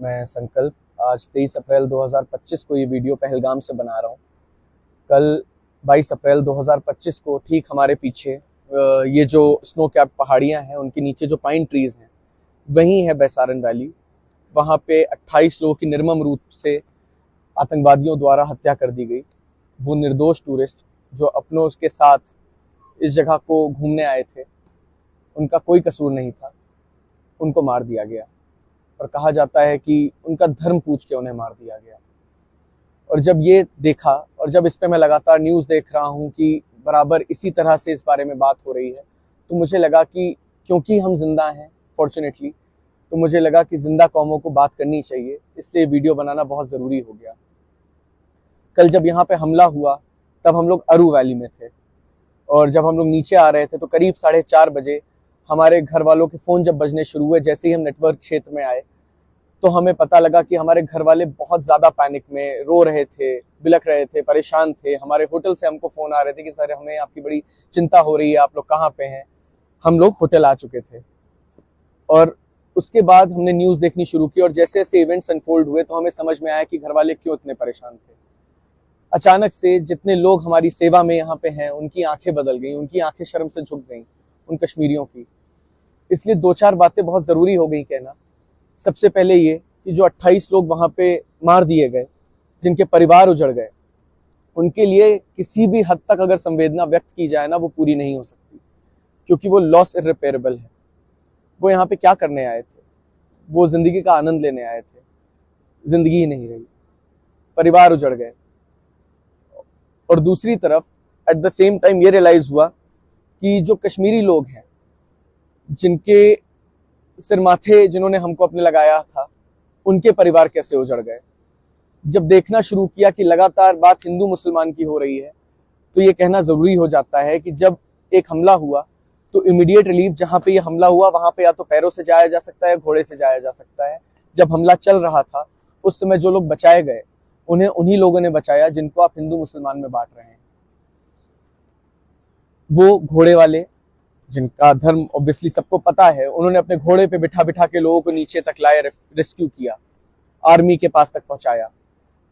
मैं संकल्प आज 23 अप्रैल 2025 को ये वीडियो पहलगाम से बना रहा हूँ। कल 22 अप्रैल 2025 को ठीक हमारे पीछे ये जो स्नो कैप पहाड़ियाँ हैं उनके नीचे जो पाइन ट्रीज़ हैं वहीं है बैसारन वैली। वहाँ पे 28 लोगों की निर्मम रूप से आतंकवादियों द्वारा हत्या कर दी गई। वो निर्दोष टूरिस्ट जो अपनों के साथ इस जगह को घूमने आए थे, उनका कोई कसूर नहीं था, उनको मार दिया गया और कहा जाता है कि उनका धर्म पूछ के उन्हें मार दिया गया। और जब ये देखा और जब इस पे मैं लगातार न्यूज़ देख रहा हूँ कि बराबर इसी तरह से इस बारे में बात हो रही है, तो मुझे लगा कि क्योंकि हम जिंदा हैं फॉर्चुनेटली, तो मुझे लगा कि जिंदा कौमों को बात करनी चाहिए, इसलिए वीडियो बनाना बहुत ज़रूरी हो गया। कल जब यहाँ पे हमला हुआ तब हम लोग अरू वैली में थे और जब हम लोग नीचे आ रहे थे तो करीब 4:30 बजे हमारे घर वालों के फ़ोन जब बजने शुरू हुए, जैसे ही हम नेटवर्क क्षेत्र में आए तो हमें पता लगा कि हमारे घर वाले बहुत ज़्यादा पैनिक में रो रहे थे, बिलख रहे थे, परेशान थे। हमारे होटल से हमको फ़ोन आ रहे थे कि सर हमें आपकी बड़ी चिंता हो रही है, आप लोग कहाँ पे हैं। हम लोग होटल आ चुके थे और उसके बाद हमने न्यूज़ देखनी शुरू की और जैसे जैसे इवेंट्स अनफोल्ड हुए तो हमें समझ में आया कि घर वाले क्यों इतने परेशान थे। अचानक से जितने लोग हमारी सेवा में यहाँ पे हैं उनकी आंखें बदल गई, उनकी आंखें शर्म से झुक गई, उन कश्मीरियों की। इसलिए 2-4 बातें बहुत ज़रूरी हो गई कहना। सबसे पहले ये कि जो 28 लोग वहाँ पे मार दिए गए, जिनके परिवार उजड़ गए, उनके लिए किसी भी हद तक अगर संवेदना व्यक्त की जाए ना, वो पूरी नहीं हो सकती, क्योंकि वो लॉस इर्रिपेरेबल है। वो यहाँ पे क्या करने आए थे? वो जिंदगी का आनंद लेने आए थे, जिंदगी ही नहीं रही, परिवार उजड़ गए। और दूसरी तरफ एट द सेम टाइम ये रियलाइज हुआ कि जो कश्मीरी लोग हैं, जिनके सिर माथे जिन्होंने हमको अपने लगाया था, उनके परिवार कैसे उजड़ गए। जब देखना शुरू किया कि लगातार बात हिंदू मुसलमान की हो रही है, तो ये कहना जरूरी हो जाता है कि जब एक हमला हुआ तो इमीडिएट रिलीफ जहां पे ये हमला हुआ वहां पे या तो पैरों से जाया जा सकता है, घोड़े से जाया जा सकता है। जब हमला चल रहा था उस समय जो लोग बचाए गए उन्हें उन्हीं लोगों ने बचाया जिनको आप हिंदू मुसलमान में बांट रहे हैं। वो घोड़े वाले, जिनका धर्म ऑब्वियसली सबको पता है, उन्होंने अपने घोड़े पे बिठा बिठा के लोगों को नीचे तक लाए, रेस्क्यू किया, आर्मी के पास तक पहुंचाया।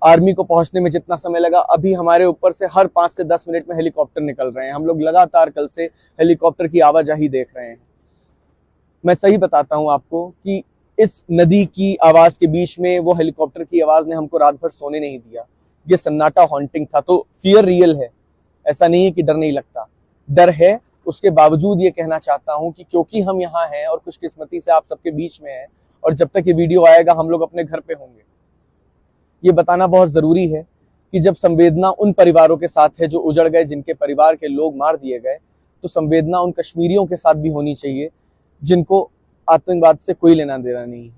आर्मी को पहुंचने में जितना समय लगा, अभी हमारे ऊपर से हर 5 से 10 मिनट में हेलीकॉप्टर निकल रहे हैं। हम लोग लगातार कल से हेलीकॉप्टर की आवाजाही देख रहे हैं। मैं सही बताता हूं आपको कि इस नदी की आवाज के बीच में वो हेलीकॉप्टर की आवाज ने हमको रात भर सोने नहीं दिया। ये सन्नाटा हॉन्टिंग था। तो फियर रियल है, ऐसा नहीं है कि डर नहीं लगता, डर है। उसके बावजूद ये कहना चाहता हूं कि क्योंकि हम यहाँ हैं और खुशकिस्मती से आप सबके बीच में हैं, और जब तक ये वीडियो आएगा हम लोग अपने घर पे होंगे, ये बताना बहुत जरूरी है कि जब संवेदना उन परिवारों के साथ है जो उजड़ गए, जिनके परिवार के लोग मार दिए गए, तो संवेदना उन कश्मीरियों के साथ भी होनी चाहिए जिनको आतंकवाद से कोई लेना देना नहीं है।